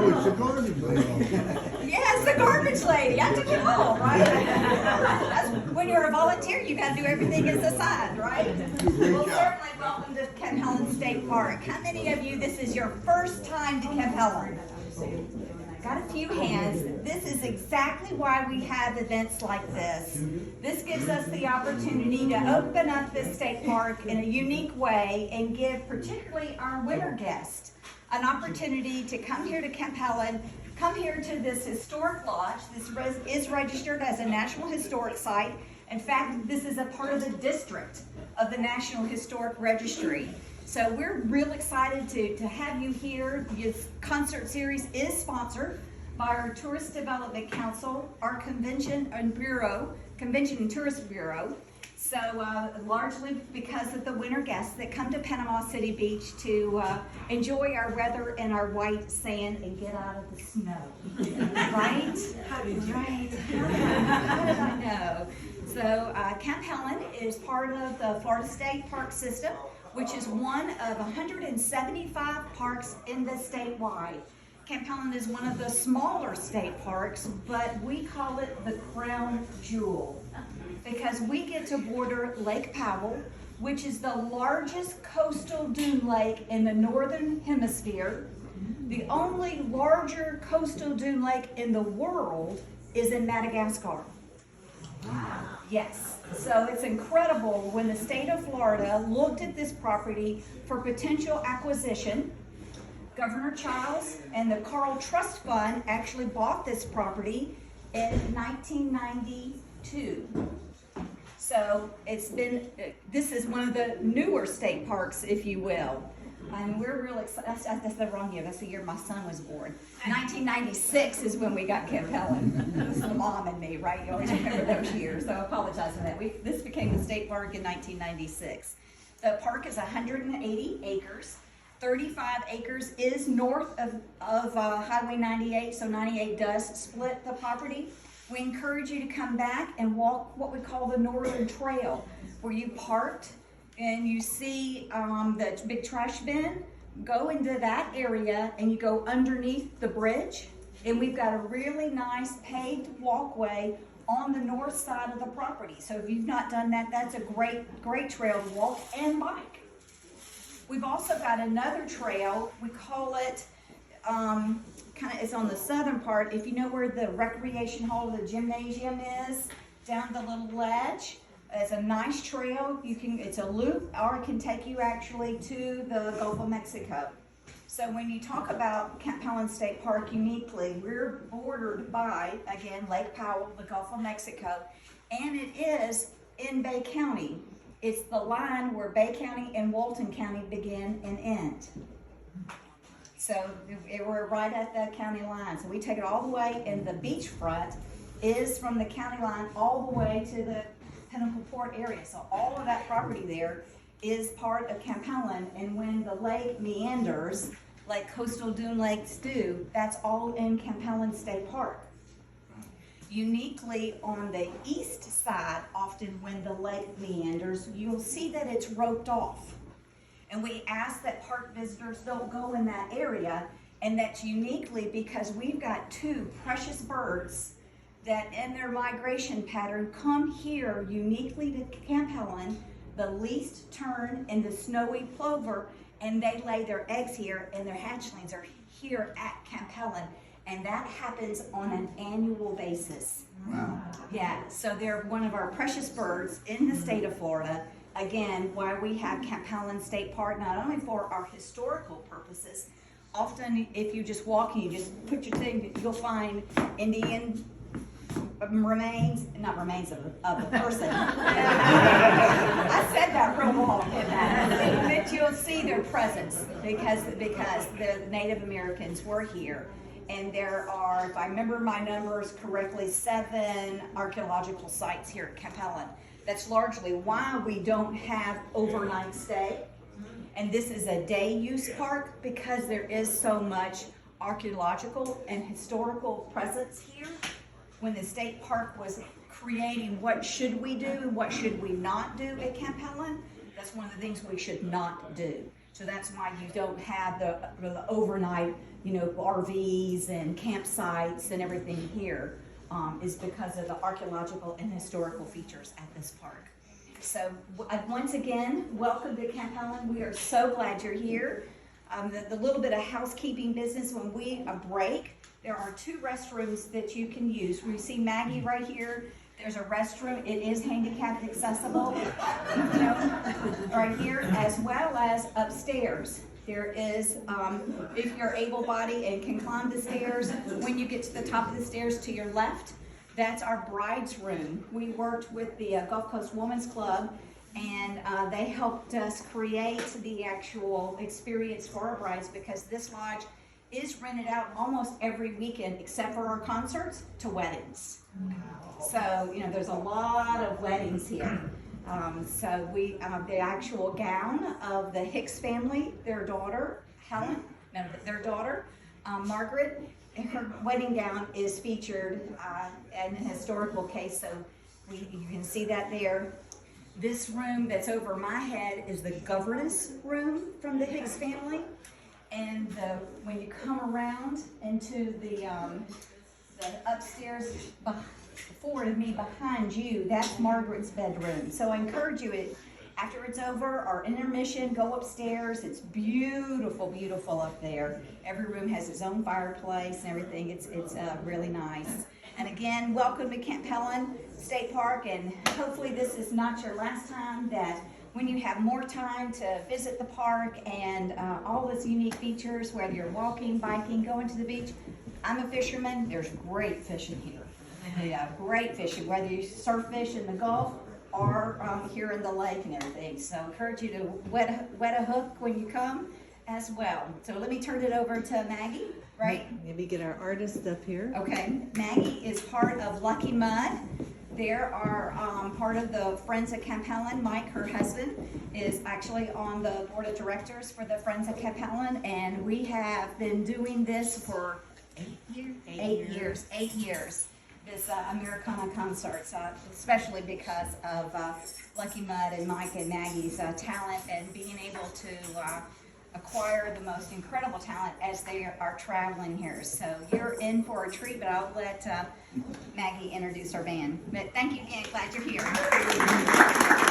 Oh, it's the garbage lady. Yes, the garbage lady. I took it all, right? That's, when you're a volunteer, you got to do everything as assigned, right? Well, certainly welcome to Kemp Helen State Park. How many of you, this is your first time to Kemp Helen? Got a few hands. This is exactly why we have events like this. This gives us the opportunity to open up this state park in a unique way and give particularly our winter guests an opportunity to come here to Kemp Helen, come here to this historic lodge. This is registered as a National Historic Site. In fact, this is a part of the district of the National Historic Registry. So we're real excited to have you here. This concert series is sponsored by our Tourist Development Council, our Convention and Tourist Bureau. So largely because of the winter guests that come to Panama City Beach to enjoy our weather and our white sand and get out of the snow. Right? How did you? Right. How did I know? So Kemp Helen is part of the Florida State Park System, which is one of 175 parks in the statewide. Kemp Helen is one of the smaller state parks, but we call it the crown jewel because we get to border Lake Powell, which is the largest coastal dune lake in the northern hemisphere. The only larger coastal dune lake in the world is in Madagascar. Wow. Yes, so it's incredible when the state of Florida looked at this property for potential acquisition. Governor Childs and the Carl Trust Fund actually bought this property in 1992. So this is one of the newer state parks, if you will. And we're real excited. That's the wrong year. That's the year my son was born. 1996 is when we got Kemp Helen. This is the mom and me, right? You always remember those years, so I apologize for that. This became the state park in 1996. The park is 180 acres. 35 acres is north of Highway 98, so 98 does split the property. We encourage you to come back and walk what we call the Northern Trail, where you parked and you see the big trash bin. Go into that area and you go underneath the bridge, and we've got a really nice paved walkway on the north side of the property. So if you've not done that, that's a great trail to walk and bike. We've also got another trail. We call it it's on the southern part. If you know where the recreation hall, the gymnasium is, down the little ledge. It's a nice trail. It's a loop, or it can take you actually to the Gulf of Mexico. So when you talk about Kemp Helen State Park uniquely, we're bordered by, again, Lake Powell, the Gulf of Mexico, and it is in Bay County. It's the line where Bay County and Walton County begin and end. So we're right at the county line. So we take it all the way, and the beachfront is from the county line all the way to the Pinnacle Port area. So all of that property there is part of Kemp Helen, and when the lake meanders, like coastal dune lakes do, that's all in Kemp Helen State Park. Uniquely on the east side, often when the lake meanders, you'll see that it's roped off. And we ask that park visitors don't go in that area, and that's uniquely because we've got two precious birds that in their migration pattern come here uniquely to Kemp Helen, the least tern and the snowy plover, and they lay their eggs here, and their hatchlings are here at Kemp Helen, and that happens on an annual basis. Wow. Yeah, so they're one of our precious birds in the state of Florida. Again, why we have Kemp Helen State Park, not only for our historical purposes. Often, if you just walk and you just put your thing, you'll find Indian remains, not remains of a person. I said that real long, but you'll see their presence because the Native Americans were here. And there are, if I remember my numbers correctly, 7 archaeological sites here at Kemp Helen. That's largely why we don't have overnight stay. And this is a day use park because there is so much archaeological and historical presence here. When the state park was creating what should we do and what should we not do at Kemp Helen, that's one of the things we should not do. So that's why you don't have the overnight, RVs and campsites and everything here, is because of the archaeological and historical features at this park. So once again, welcome to Camp Helen. We are so glad you're here. The little bit of housekeeping business, when we break, there are 2 restrooms that you can use. We see Maggie right here. There's a restroom. It is handicapped accessible, right here, as well as upstairs. There is, if you're able-bodied and can climb the stairs, when you get to the top of the stairs to your left, that's our bride's room. We worked with the Gulf Coast Women's Club, and they helped us create the actual experience for our brides, because this lodge is rented out almost every weekend, except for our concerts, to weddings. So, there's a lot of weddings here. So the actual gown of the Hicks family, their daughter, Margaret, her wedding gown is featured in a historical case, so you can see that there. This room that's over my head is the governess room from the Hicks family. And when you come around into the upstairs forward of me behind you, that's Margaret's bedroom. So I encourage you, after it's over, our intermission, go upstairs. It's beautiful, beautiful up there. Every room has its own fireplace and everything. It's really nice. And again, welcome to Camp Helen State Park, and hopefully this is not your last time, that when you have more time to visit the park and all its unique features, whether you're walking, biking, going to the beach. I'm a fisherman. There's great fishing here. Yeah, great fishing, whether you surf fish in the Gulf or here in the lake and everything. So I encourage you to wet a hook when you come as well. So let me turn it over to Maggie, right? Maybe get our artist up here. Okay, Maggie is part of Lucky Mud. There are part of the Friends of Camp Helen. Mike, her husband, is actually on the board of directors for the Friends of Camp Helen, and we have been doing this for 8 years. This Americana concerts, especially because of Lucky Mud and Mike and Maggie's talent, and being able to acquire the most incredible talent as they are traveling here. So you're in for a treat, but I'll let Maggie introduce our band. But thank you again, glad you're here.